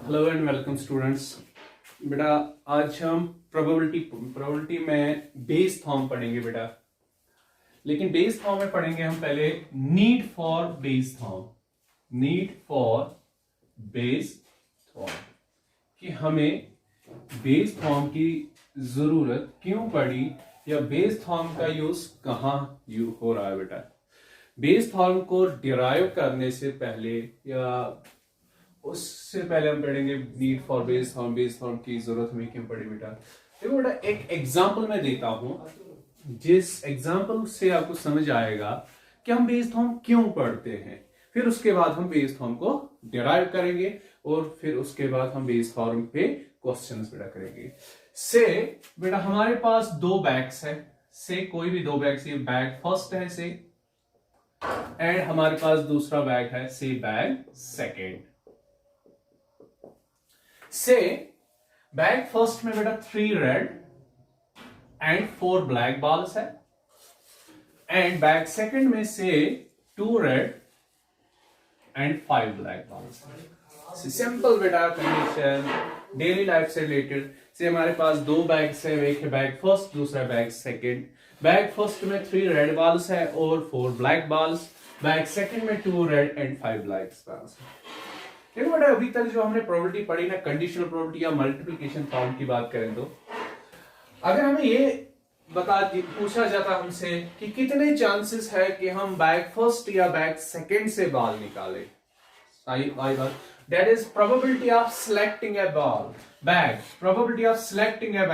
Hello and welcome students. बेटा आज हम प्रोबेबिलिटी में बेस फॉर्म पढ़ेंगे बेटा। लेकिन बेस फॉर्म में पढ़ेंगे हम पहले नीड फॉर बेस फॉर्म कि हमें बेस फॉर्म की जरूरत क्यों पड़ी या बेस फॉर्म का यूज कहाँ हो रहा है बेटा। बेस फॉर्म को डिराइव करने से पहले या उससे पहले हम पढ़ेंगे नीड फॉर बेस फॉर्म की जरूरत हमें क्यों पड़ी बेटा। देखो बेटा एक एग्जांपल मैं देता हूं, जिस एग्जांपल से आपको समझ आएगा कि हम बेस फॉर्म क्यों पढ़ते हैं। फिर उसके बाद हम बेस फॉर्म को डिराइव करेंगे और फिर उसके बाद हम बेस फॉर्म पे क्वेश्चंस बेटा करेंगे। से बेटा हमारे पास दो बैग्स है, से कोई भी दो बैग्स, ये बैग फर्स्ट है से, एंड हमारे पास दूसरा बैग है से बैग सेकेंड। से बैग फर्स्ट में बेटा 3 रेड एंड 4 ब्लैक बॉल्स है, एंड बैग सेकंड में से 2 रेड एंड 5 ब्लैक बॉल्स है। सिंपल बेटा कंडीशन डेली लाइफ से रिलेटेड। से हमारे पास दो बैग्स है, एक है बैग फर्स्ट, दूसरा बैग सेकंड। बैग फर्स्ट में 3 रेड बॉल्स है और 4 ब्लैक बॉल्स। बैग सेकंड में 2 रेड एंड 5 ब्लैक बॉल्स है। देखो बेटा अभी तक जो हमने प्रोबेबिलिटी पढ़ी ना, कंडीशनल प्रोबेबिलिटी या मल्टीप्लिकेशन फॉर्म की बात करें तो अगर हमें ये पूछा जाता हमसे कि कितने चांसेस है कि हम बैग फर्स्ट या बैग सेकंड से बॉल निकालें, that is probability of selecting A ball bag, probability of selecting A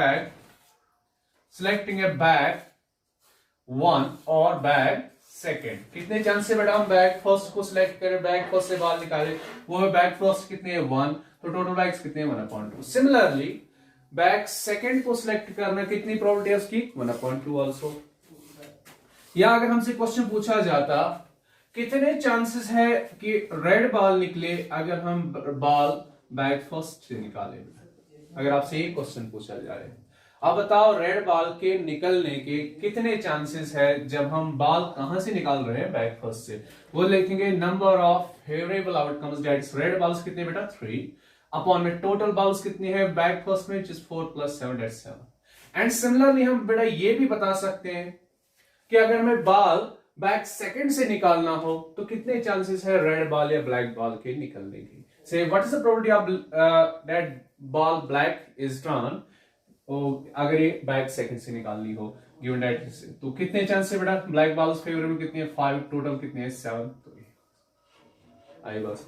bag 1 और बैग सेकेंड। कितने चांस है बेटा हम बैग फर्स्ट को सिलेक्ट करें, बैग फर्स्ट से बॉल निकाले, वो है बैग फर्स्ट कितने हैं 1, तो टोटल बैग्स कितने हैं 1/2। सिमिलरली बैग सेकेंड को सिलेक्ट करना कितनी प्रोबेबिलिटी है उसकी 1/2 आल्सो। या अगर हमसे क्वेश्चन पूछा जाता कितने चांसेस है कि रेड बॉल निकले अगर हम बॉल बैग फर्स्ट से निकाले, अगर आपसे ये क्वेश्चन पूछा जाए, अब बताओ रेड बॉल के निकलने के कितने चांसेस है जब हम बॉल कहां से निकाल रहे हैं बैग फर्स्ट से। वो लिखेंगे number of favourable outcomes, that is red balls कितने बेटा 3 अपॉन में टोटल बॉल्स कितनी है बैग फर्स्ट में, 4 + 7 दैट्स 7। एंड सिमिलरली हम बेटा ये भी बता सकते हैं कि अगर हमें बॉल बैग सेकंड से निकालना हो तो कितने चांसेस है रेड बॉल या ब्लैक बॉल के निकलने की। से what is the probability of that ball black is turn, अगर ये बैग सेकंड से निकालनी हो गिवन दैट से, तो कितने चांस है बेटा ब्लैक बॉल्स फेवरेबल कितने हैं 5, टोटल कितने हैं 7। तो आई बस।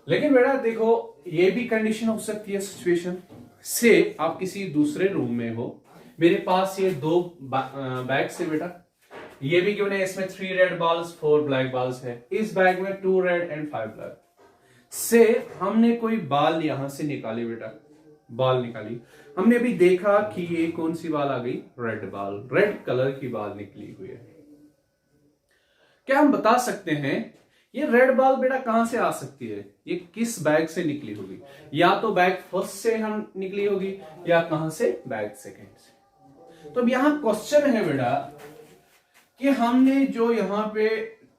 लेकिन बेटा देखो ये भी कंडीशन हो सकती है सिचुएशन से, आप किसी दूसरे रूम में हो, मेरे पास ये दो बैग्स है बेटा, ये भी गिवन है, इसमें 3 रेड बॉल्स 4 ब्लैक बॉल्स है, इस बैग में 2 रेड एंड 5 ब्लैक। से हमने कोई बॉल यहां से निकाली बेटा, बॉल निकाली, हमने अभी देखा कि ये कौन सी बॉल आ गई, रेड बॉल, रेड कलर की बॉल निकली हुई है। क्या हम बता सकते हैं ये रेड बॉल बेटा कहां से आ सकती है, ये किस बैग से निकली होगी, या तो बैग फर्स्ट से हम निकली होगी या कहां से बैग सेकंड से। तो अब यहां क्वेश्चन है बेटा कि हमने जो यहां पे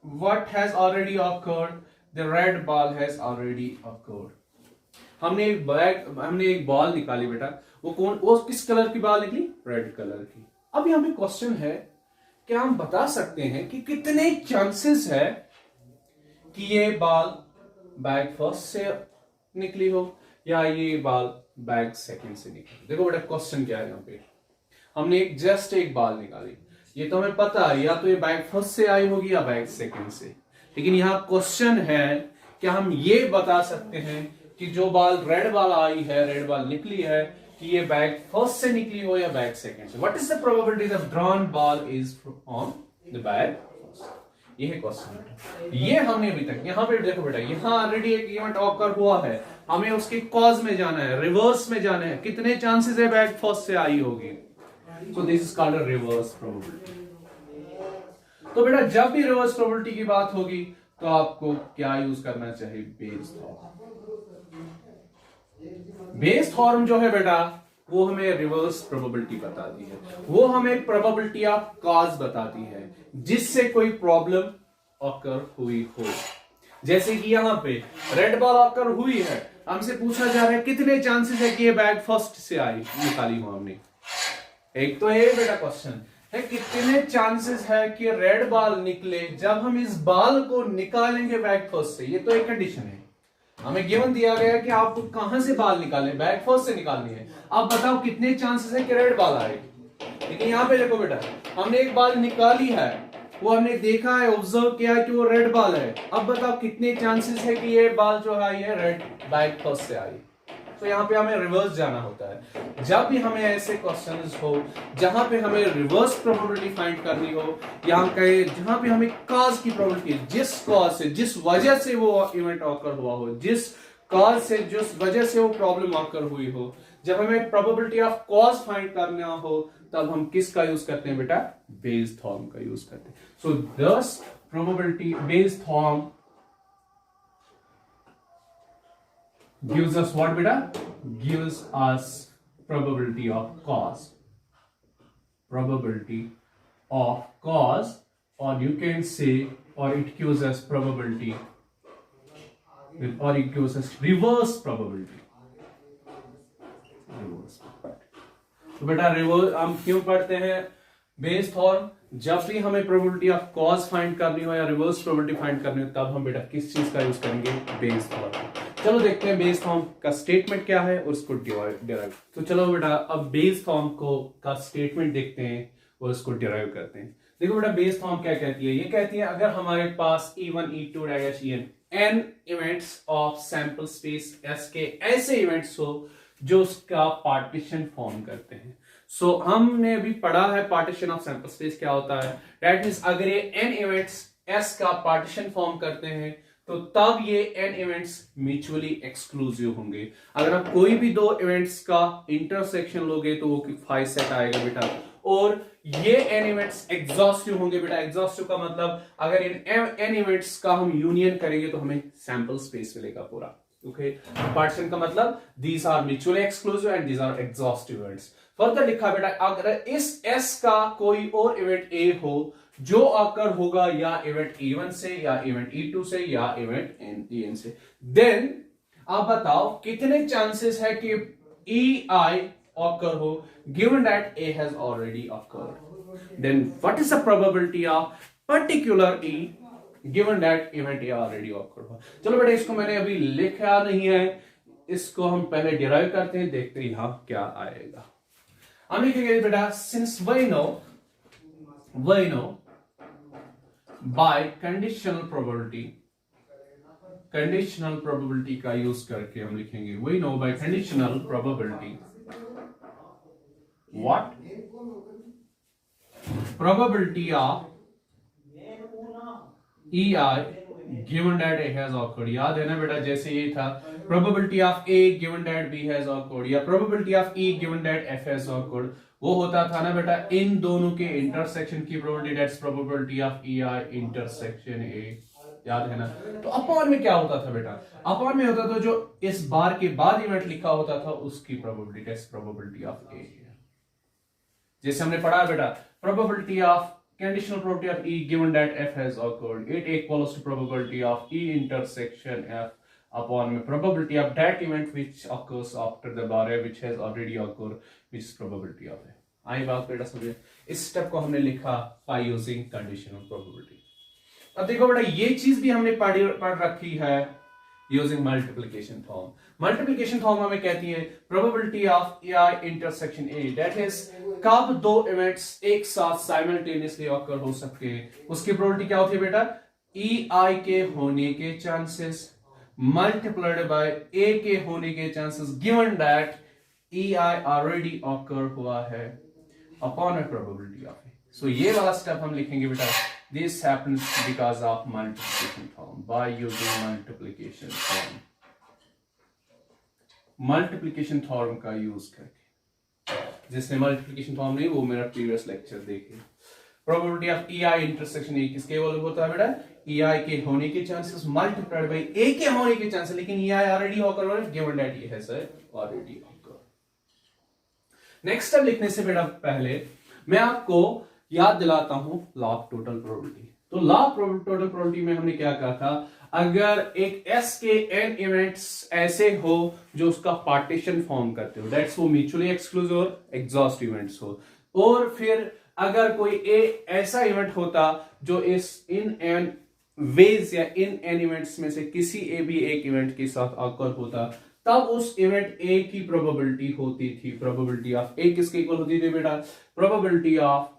what has already awkward, the red ball has already awkward. हमने एक बॉल निकाली बेटा, वो किस कलर की बॉल निकली, रेड कलर की। अब यहां पे क्वेश्चन है क्या हम बता सकते हैं कि कितने चांसेस है कि ये बॉल बैग फर्स्ट से निकली हो या ये बॉल बैग सेकंड से निकली। देखो बेटा क्वेश्चन क्या है, यहां पे हमने जस्ट एक बॉल निकाली, ये तो हमें पता है या तो ये बैग फर्स्ट से आई होगी या बैग सेकंड से, लेकिन यहां क्वेश्चन है क्या हम ये बता सकते हैं कि जो बॉल रेड बॉल आई है, रेड बॉल निकली है, कि ये बैग फर्स्ट से निकली हो या बैग सेकंड से। What is the probability of drawn ball is on the bag first, ये है क्वेश्चन। ये हमने अभी तक यहां पे देखो बेटा, यहां ऑलरेडी एक इवेंट ऑकर हुआ है, हमें उसके कॉज में जाना है, रिवर्स में जाना है, कितने चांसेस है बैग फर्स्ट से आई होगी। So this is called a reverse probability. तो बेटा जब भी रिवर्स प्रोबेबिलिटी की बात होगी तो आपको क्या यूज करना चाहिए, बेस फॉर्म। बेस फॉर्म जो है बेटा वो हमें रिवर्स प्रोबेबिलिटी बताती है, वो हमें प्रोबेबिलिटी ऑफ कॉज बताती है जिससे कोई प्रॉब्लम ऑकर हुई हो। जैसे कि यहाँ पे रेड बॉल ऑकर हुई है, हमसे पूछा जा रहा है कितने चांसेस है कि ये बैग फर्स्ट से आई, निकाली हो हमने। एक तो ये बेटा क्वेश्चन है कितने चांसेस है कि रेड बॉल निकले जब हम इस बॉल को निकालेंगे बैग फर्स्ट से, ये तो एक कंडीशन है। हमें गिवन दिया गया है कि आपको कहां से बॉल निकालनी, बैग फर्स्ट से निकालनी है। अब बताओ कितने चांसेस है कि रेड बॉल आएगी। लेकिन यहाँ पे देखो बेटा, हमने एक बॉल निकाली है, वो हमने देखा है, ऑब्जर्व किया है कि वो रेड बॉल है। अब बताओ कितने चांसेस है कि ये बॉल जो आई है रेड बैग फर्स्ट से आई। तो यहाँ पे हमें रिवर्स जाना होता है। जब भी हमें ऐसे क्वेश्चंस हो जहां पे हमें रिवर्स प्रोबेबिलिटी फाइंड करनी हो, यहाँ कहे जहां पे हमें कॉज की प्रोबेबिलिटी, जिस कॉज से, जिस वजह से वो इवेंट ऑकर हुआ हो, जिस कॉज से, जिस वजह से वो प्रॉब्लम ऑकर हुई हो, जब हमें प्रोबेबिलिटी ऑफ कॉज फाइंड करना हो, तब हम किसका यूज करते हैं बेटा, बेस थॉर्म का यूज करते हैं। सो दस probability base theorem gives us what beta, gives us probability of cause, probability of cause, or you can say, or it gives us probability, or it gives us reverse probability, reverse। तो बेटा reverse हम क्यों पढ़ते हैं base theorem, जब भी हमें probability of cause find करनी हो या रिवर्स प्रोबेबिलिटी फाइंड करनी हो, तब हम बेटा किस चीज का यूज करेंगे, बेस थॉर्म। चलो देखते हैं बेस फॉर्म का स्टेटमेंट क्या है और उसको डिराइव। तो चलो बेटा अब बेस फॉर्म को का स्टेटमेंट देखते हैं और उसको डिराइव करते हैं। देखो बेटा बेस फॉर्म क्या कहती है, ये कहती है अगर हमारे पास E1 E2 En n events of sample space S के ऐसे इवेंट्स हो जो उसका पार्टीशन फॉर्म करते हैं। सो हमने अभी पढ़ा है पार्टीशन ऑफ सैंपल स्पेस क्या होता है। दैट मींस अगर ये n इवेंट्स S का पार्टीशन फॉर्म करते हैं तो तब ये n इवेंट्स म्यूचुअली एक्सक्लूसिव होंगे। अगर आप कोई भी दो इवेंट्स का इंटरसेक्शन लोगे तो वो 5 सेट आएगा बेटा, और ये n इवेंट्स एग्जॉस्टिव होंगे बेटा। एग्जॉस्टिव का मतलब अगर इन n इवेंट्स का हम यूनियन करेंगे तो हमें सैंपल स्पेस मिलेगा पूरा। ओके, पार्टीशन का मतलब these are mutually exclusive and these are exhaustive events. Further लिखा बेटा अगर इस S का कोई और इवेंट A हो जो ऑकर होगा या इवेंट E1 से या इवेंट E2 से या इवेंट En से, देन आप बताओ कितने चांसेस है कि EI ऑकर हो given that A has already occurred। Then what is the probability of particular E given that event A already occurred हो। चलो बेटा इसको मैंने अभी लिखा नहीं है, इसको हम पहले डिराइव करते हैं, देखते हैं यहां क्या आएगा। हम लिखेंगे बेटा since we know by conditional probability का यूज करके हम लिखेंगे we know by conditional probability what probability of EI given that A has occurred। याद है ना बेटा, जैसे ये था probability of A given that B has occurred या probability of E given that F has occurred, वो होता था ना बेटा इन दोनों के इंटरसेक्शन की probability, that's probability of EI intersection A। याद है ना। तो अपॉन में क्या होता था बेटा, अपॉन में होता था जो इस बार के बाद इवेंट लिखा होता था उसकी probability, that's probability of A। जैसे हमने पढ़ा बेटा probability of conditional probability of E given that F has occurred, it equals to probability of E intersection F upon probability of that event which occurs after the bar which has already occurred, which is probability of A। आई बात बेटा समझे। इस step को हमने लिखा by using conditional probability। अब देखो बेटा ये चीज भी हमने पढ़ रखी है using multiplication form। multiplication form हमें कहती है probability of EI intersection A, that is कब दो इवेंट्स एक साथ साइमल्टेनियसली ऑकर हो सकते हैं उसकी प्रोबेबिलिटी क्या होती है बेटा, EI के होने के चांसेस मल्टीप्लाइड बाय A के होने के chances given that EI already occur हुआ है upon a probability of A। सो ये वाला स्टेप हम लिखेंगे बेटा this happens because of multiplication form, by using multiplication form, multiplication form का यूज करके। जिसने मल्टीप्लिकेशन फॉर्म नहीं वो मेरा प्रीवियस लेक्चर देखे। Probability of EI intersection A किसके इक्वल होता है बेटा, EI के होने के चांसेस मल्टीप्लाइड बाय A के होने के चांसेस, लेकिन EI ऑलरेडी ऑकर हो given that E has already occurred। Next step लिखने से बेटा पहले मैं आपको याद दिलाता हूं लॉ ऑफ टोटल प्रोबेबिलिटी। तो लॉ ऑफ टोटल प्रोबेबिलिटी में हमने क्या कहा था, अगर एक S के n इवेंट्स ऐसे हो जो उसका पार्टीशन फॉर्म करते हो, दैट्स वो म्यूचुअली एक्सक्लूसिव और एग्जॉस्ट इवेंट्स हो, और फिर अगर कोई ऐसा इवेंट होता जो इन एन वेज या इन एन इवेंट्स में से किसी भी एक इवेंट के साथ ऑकर होता, तब उस इवेंट ए की प्रोबेबिलिटी होती थी, प्रोबेबिलिटी ऑफ ए किसके इक्वल होती थी बेटा, probability of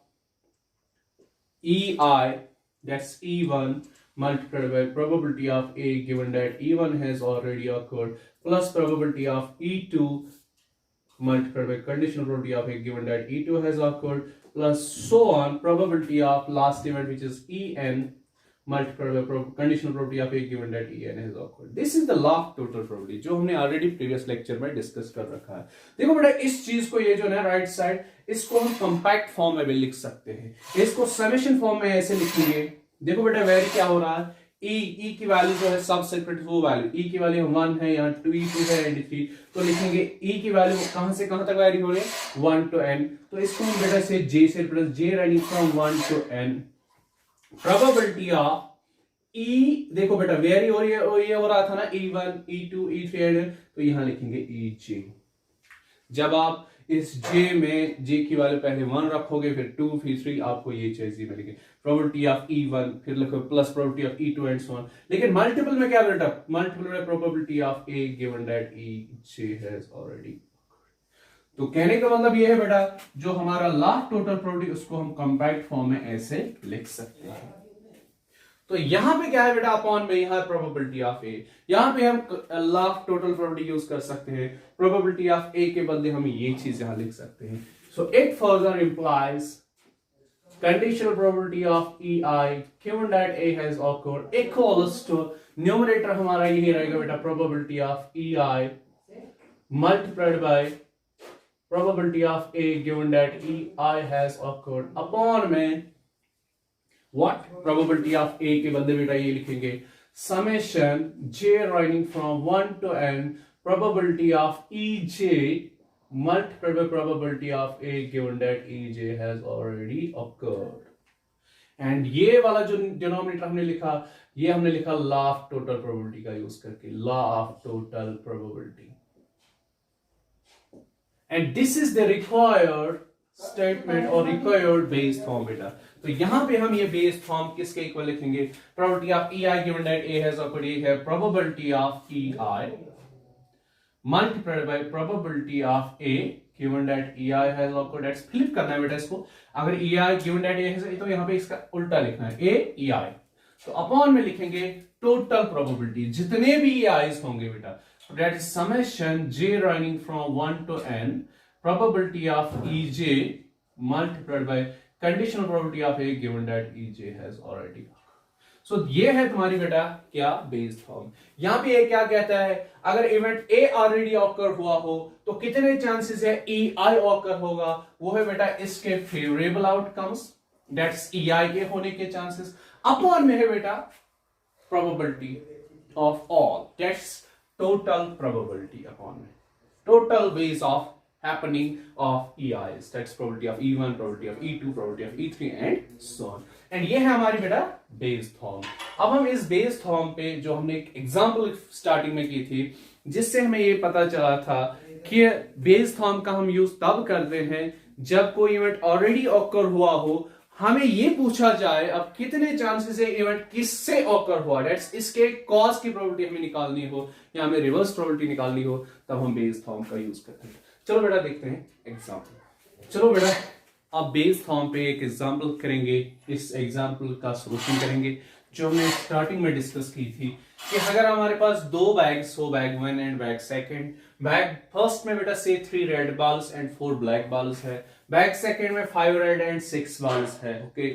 EI, that's E1 multiplied by probability of A given that E1 has already occurred plus probability of E2 multiplied by conditional probability of A given that E2 has occurred plus so on probability of last event which is En multiplied by conditional probability of A given that En has occurred. This is the law of total probability जो हमने already previous lecture में discuss कर रखा है। देखो बेटा इस चीज को, ये जो है राइट साइड, इसको हम कंपैक्ट फॉर्म में भी लिख सकते हैं, इसको समेशन फॉर्म में ऐसे लिखेंगे। देखो बेटा वेरी क्या हो रहा है, ई की वैल्यू जो है सब सेपरेट वो वैल्यू, ई की वैल्यू 1 है, यहाँ 2 है एंड 3, तो लिखेंगे ई की वैल्यू कहां से कहां तक वैरी हो रही है 1 to n, तो इसको हम बेटा से j से plus j running from 1 to n, probability of E, देखो बेटा वेरी हो रही है, और ये हो रहा था ना E1 E2 E3 एंड, तो यहां लिखेंगे EJ। जब आप इस J में J की वैल्यू पहले 1 रखोगे, फिर 2 फिर 3, आपको ये चीज मिलेगी, प्रोबेबिलिटी ऑफ E1 फिर लिखो plus probability of E2 and so on. लेकिन मल्टीपल में क्या बेटा, मल्टीपल में probability of A given that EJ has already. तो कहने का मतलब ये है बेटा, जो हमारा लास्ट टोटल प्रोबेबिलिटी उसको हम कंपैक्ट फॉर्म में ऐसे लिख सकते हैं। तो यहां पे क्या है बेटा, अपॉन में यहां प्रोबेबिलिटी ऑफ ए, यहां पे हम लास्ट टोटल प्रोबेबिलिटी यूज कर सकते हैं, प्रोबेबिलिटी ऑफ ए के बदले हम ये चीज यहां लिख सकते हैं। So it further implies conditional probability of EI given that A has occurred equals to numerator हमारा यही रहेगा बेटा probability of EI multiplied by probability of A given that EI has occurred upon में what probability of A के बदले बेटा ये लिखेंगे summation J running from 1 to n probability of EJ multiplied by probability of A given that EJ has already occurred. And ये वाला जो denominator हमने लिखा, ये हमने लिखा लॉ ऑफ टोटल प्रोबेबिलिटी का यूज करके, law of total probability, and this is the required statement और रिक्वायर्ड बेस फॉर्म बेटा। तो यहां पे हम ये बेस फॉर्म किसके इक्वल लिखेंगे, probability of EI given that A has occurred है probability of EI multiplied by probability of A given that EI has occurred, that's flip करना है बेटा इसको, अगर EI given that A है तो यहाँ पे इसका उल्टा लिखना है A EI, तो अपॉन में लिखेंगे टोटल प्रोबेबिलिटी जितने भी EIs होंगे बेटा, that is summation J running from 1 to n probability of EJ multiplied by conditional probability of A given that EJ has already. सो ये है तुम्हारी बेटा क्या बेस्ड फॉर्म। यहां पे ये क्या कहता है, अगर इवेंट ए ऑलरेडी ऑकर हुआ हो तो कितने चांसेस है EI ऑकर होगा, वो है बेटा इसके फेवरेबल आउटकम्स, दैट्स EI के होने के चांसेस, अपॉन में है बेटा probability of all, that's total probability upon में total ways of happening of EIs, that's probability of E1, probability of E2, probability of E3 and so on. And ये है हमारी बेटा बेस्ड फॉर्म। अब हम इस बेस्ड फॉर्म पे जो हमने एक एग्जांपल स्टार्टिंग में की थी, जिससे हमें ये पता चला था कि बेस्ड फॉर्म का हम यूज तब करते हैं जब कोई इवेंट ऑलरेडी ऑकर हुआ हो, हमें ये पूछा जाए अब कितने चांसेस है इवेंट किससे ऑकर हुआ, दैट्स इसके कॉज की प्रोबेबिलिटी हमें निकालनी हो या हमें रिवर्स प्रोबेबिलिटी निकालनी हो, तब हम बेस्ड फॉर्म का यूज करते हैं। चलो बेटा देखते हैं एग्जांपल। चलो बेटा आप बेस फॉर्म पे एक एग्जांपल करेंगे, इस एग्जांपल का सॉल्यूशन करेंगे जो हमने स्टार्टिंग में डिस्कस की थी कि अगर हमारे पास दो बैग्स हो, bag 1 and bag 2, bag first में बेटा से 3 red balls and 4 black balls है, बैग सेकंड में 5 रेड एंड 6 बॉल्स है। ओके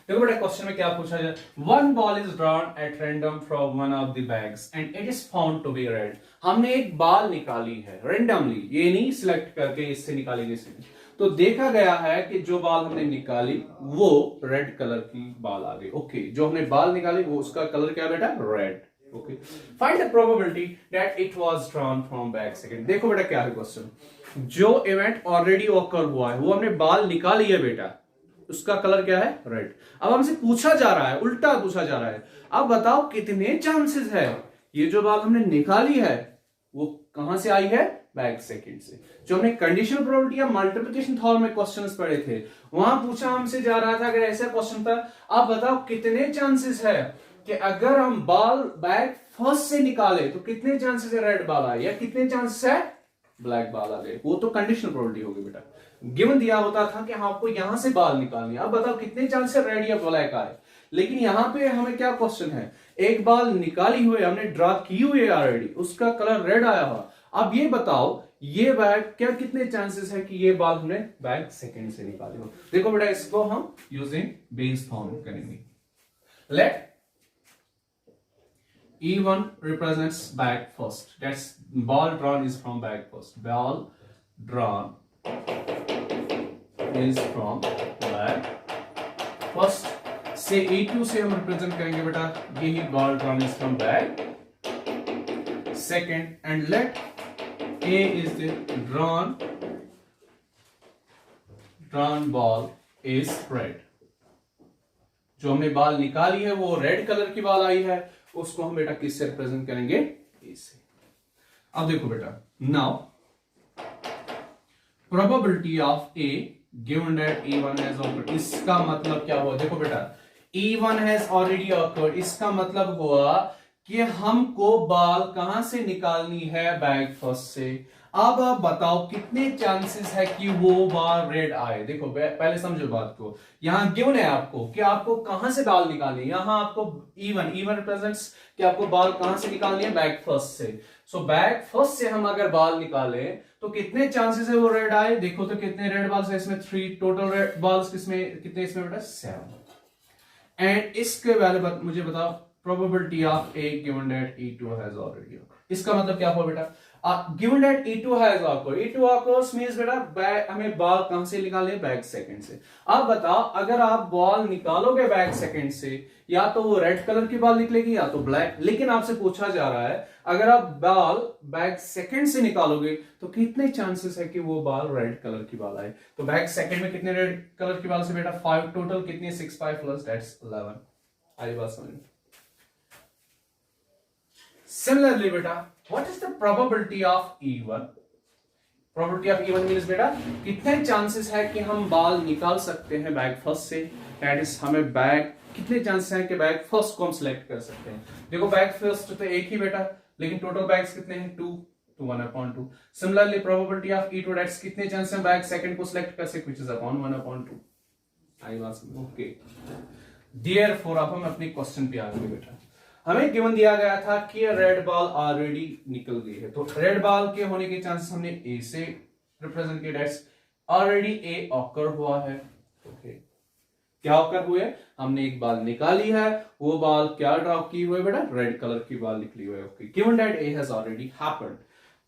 देखो बेटा क्वेश्चन में क्या पूछा जाए, one ball is drawn at random from one of the bags and it is found to be red. हमने एक बॉल निकाली है रैंडमली, ये नहीं सिलेक्ट करके इससे निकाली जैसे, तो देखा गया है कि जो बॉल हमने निकाली वो रेड कलर की बॉल आ गई। ओके जो हमने बॉल निकाली वो उसका कलर क्या बेटा red. Okay find the probability that it was drawn from bag second. देखो बेटा क्या है क्वेश्चन, जो इवेंट ऑलरेडी ऑकर हुआ है वो हमने बॉल निकाली है बेटा, उसका कलर क्या है? रेड। अब हमसे पूछा जा रहा है, उल्टा पूछा जा रहा है, अब बताओ कितने चांसेस है ये जो बाल हमने निकाली है वो कहां से आई है? बैक सेकंड से। जो हमने कंडीशनल प्रोबेबिलिटी या मल्टीप्लिकेशन थ्योरम में क्वेश्चंस पढ़े थे, वहां पूछा हमसे जा रहा था, अगर ऐसा क्वेश्चन था, आप बताओ कितने चांसेस है कि अगर हम बाल बैक फर्स्ट से निकाले तो कितने चांसेस है रेड बाल आए, या कितने चांसेस है ब्लैक बाल आ गए? वो तो कंडीशनल प्रोबेबिलिटी होगी बेटा। गिवन दिया होता था कि आपको यहां से बाल निकालने, अब बताओ कितने चांसेस रेड या ब्लैक आए। लेकिन यहां पे हमें क्या क्वेश्चन है, एक बाल निकाली हुई हमने ड्रा की हुई है ऑलरेडी, उसका कलर रेड आया हुआ, अब ये बताओ ये बैग क्या कितने चांसेस है कि ये बाल हमने बैग सेकंड से निकाले हो। देखो बेटा इसको हम यूजिंग बेस फॉर्म करेंगे। Let E1 represents back first, that's ball drawn is from back first, ball drawn is from back first। से E2 से हम रिप्रेजेंट करेंगे बेटा, यही ball drawn is from back second, and let A is the drawn ball is red। जो हमने बाल निकाली है वो रेड कलर की बाल आई है, उसको हम बेटा किससे रिप्रेजेंट करेंगे? A से। अब देखो बेटा, now probability of A given that E1 has occurred, इसका मतलब क्या हुआ? देखो बेटा E1 has already occurred, इसका मतलब हुआ कि हमको बाल कहां से निकालनी है? बैक फर्स्ट से। अब आप बताओ कितने चांसेस है कि वो बाल रेड आए। देखो पहले समझो बात को, यहां गिवन है आपको कि आपको कहां से बाल निकालने, यहां आपको E1 रिप्रेजेंट्स कि आपको बाल कहां से निकालनी है? बैक फर्स्ट से। सो बैक फर्स्ट से हम अगर बाल निकाले तो कितने चांसेस है वो रेड आए? देखो तो कितने रेड बाल्स है इसमें? 3 टोटल रेड बाल्स किसमें कितने इसमें बेटा? 7। एंड इसके वैल्यू मुझे बताओ probability of A given that E2 has already occurred। इसका मतलब क्या हुआ बेटा? given that E2 has occurred, E2 occurs means बेटा हमें बॉल कहां से निकालने? बैक सेकंड से। अब बताओ अगर आप बॉल निकालोगे बैक सेकंड से, या तो वो रेड कलर की बॉल निकलेगी या तो ब्लैक, लेकिन आपसे पूछा जा रहा है अगर आप बॉल बैक सेकंड से निकालोगे तो कितने चांसेस है कि वो बॉल रेड कलर की बॉल आए? तो बैक सेकंड में कितने रेड कलर की बॉल से बेटा? 5 टोटल, कितनी? 6 5 प्लस दैट्स 11। आई बात समझ में? Similarly बेटा, what is the probability of E1? Probability of E1 means बेटा कितने चांसेस है कि हम बाल निकाल सकते हैं बैक फर्स्ट से, दैट इज हमें बैक कितने चांसेस हैं कि बैक फर्स्ट को हम सिलेक्ट कर सकते हैं। देखो बैक फर्स्ट तो एक ही बेटा, लेकिन टोटल बैग्स कितने हैं? 2 तो 1/2। Similarly probability of E2 that's कितने चांसेस हैं बैक सेकंड को सिलेक्ट कर सकते, व्हिच इज अपॉन 1/2। आई बात समझ? ओके, देयरफॉर अब हम अपने क्वेश्चन पे आ गए बेटा। हमें गिवन दिया गया था कि रेड बॉल ऑलरेडी निकल गई है, तो रेड बॉल के होने के चांसेस हमने ए से रिप्रेजेंट किया, दैट्स ऑलरेडी ए ऑकर हुआ है। ओके, क्या ऑकर हुए? हमने एक बॉल निकाली है, वो बॉल क्या ड्रॉ की हुई है बेटा? रेड कलर की बॉल निकली हुई है। Okay, given that A has already happened.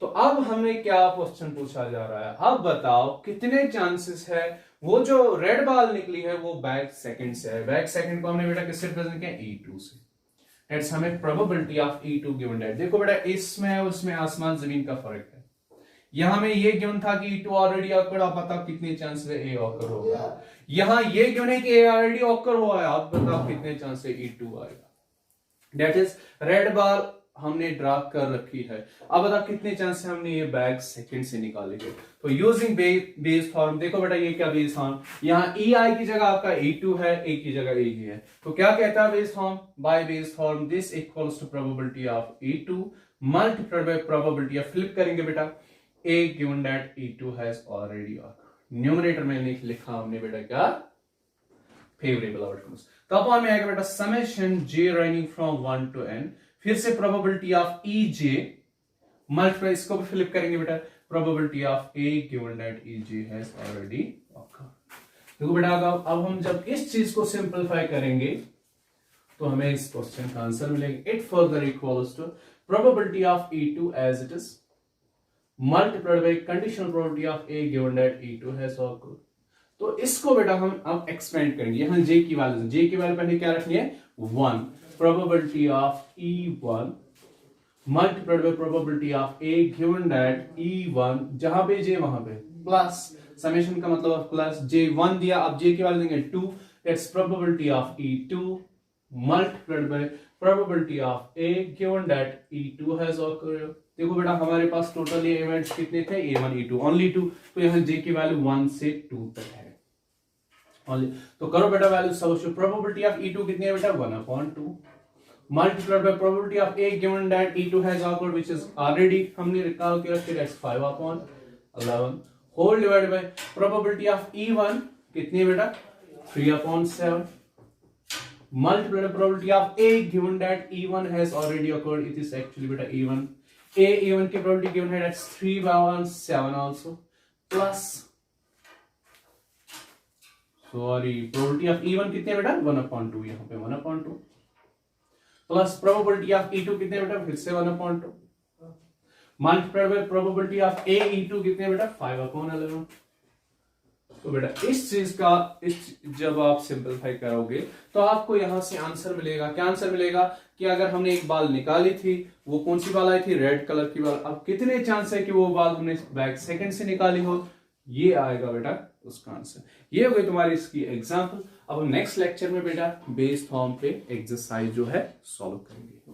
तो अब हमें क्या क्वेश्चन पूछा जा रहा है, अब बताओ कितने चांसेस है वो जो रेड बॉल निकली है वो बैक सेकंड से है। बैक सेकंड को हमने बेटा किससे रिप्रेजेंट किया? E2 से। That's हमें probability of E2 given that. देखो बेटा इसमें उसमें आसमान जमीन का फर्क है। यहां में ये गिवन था कि E2 ऑलरेडी ऑकर, आप बताओ कितने चांस है A ऑकर होगा। यहां ये गिवन है कि A ऑलरेडी ऑकर हुआ है, आप बताओ कितने चांस है E2 आएगा। दैट इज रेड बॉल हमने ड्रा कर रखी है, अब बताओ कितने चांस है हमने ये बैग सेकंड से निकालेंगे। तो यूजिंग बेस फॉर्म, देखो बेटा ये क्या बेस फॉर्म, यहाँ EI की जगह आपका E2 है, A की जगह A ही है। तो क्या कहता है Bayes form? By Bayes form this equals to probability of E2 multiplied by probability of, flip करेंगे बेटा, A given that E2 has already occurred. Numerator में लिखा हमने बेटा क्या? Favourable outcomes. तो अपॉन में आएगा बेटा summation J running from 1 to n, फिर से प्रोबेबिलिटी ऑफ EJ मल्टीप्लाई, इसको भी फ्लिप करेंगे बेटा, probability of A given that EJ has already awkward. देखो बेटा अब हम जब इस चीज को सिंपलीफाई करेंगे तो हमें इस क्वेश्चन का आंसर मिलेगा। It further equals to probability of E2 as it is multiplied by conditional probability of A given that E2 has occurred. तो इसको बेटा हम अब एक्सपेंड करेंगे। यहां J की वैल्यू पहले क्या रखनी है? 1। probability of E1 multiplied by probability of A given that E1 जहां पे J वहां पे प्लस समेशन का मतलब प्लस J1 दिया, अब J की वैल्यू देंगे 2, that's probability of E2 multiplied by probability of A given that E2 has awkward. देखो बेटा हमारे पास टोटल ये इवेंट्स कितने थे, A1 E2 ओनली 2, तो यहाँ J की वैल्यू 1 से 2 तक है ओनली। तो करो बेटा value substitute, probability of E2 कितनी है बेटा 1/2 multiplied by probability of A given that E2 has occurred, which is already हमने निकाल के रखे, that's 5/11 whole divided by probability of E1 कितनी है बेटा 3/7 multiplied by probability of A given that E1 has already occurred, it is actually बेटा E1 की probability given है that's 3/7 also plus probability of E1 कितनी है बेटा 1/2, यहाँ पे 1/2 प्लस प्रोबेबिलिटी ऑफ E2 कितने बेटा फिर से 1/2 multiplied by probability of A E2 कितने बेटा 5/11। तो बेटा इस चीज का जब आप सिंपलीफाई करोगे तो आपको यहां से आंसर मिलेगा, क्या आंसर मिलेगा कि अगर हमने एक बाल निकाली थी, वो कौन सी बाल आई थी, रेड कलर की बाल, अब कितने चांस है कि वो बाल हमने बैक सेकंड से निकाली हो, ये आएगा बेटा उसका आंसर। ये हो गई तुम्हारी इसकी एग्जांपल। अब नेक्स्ट लेक्चर में बेटा बेस फॉर्म पे एक्सरसाइज जो है सॉल्व करेंगे।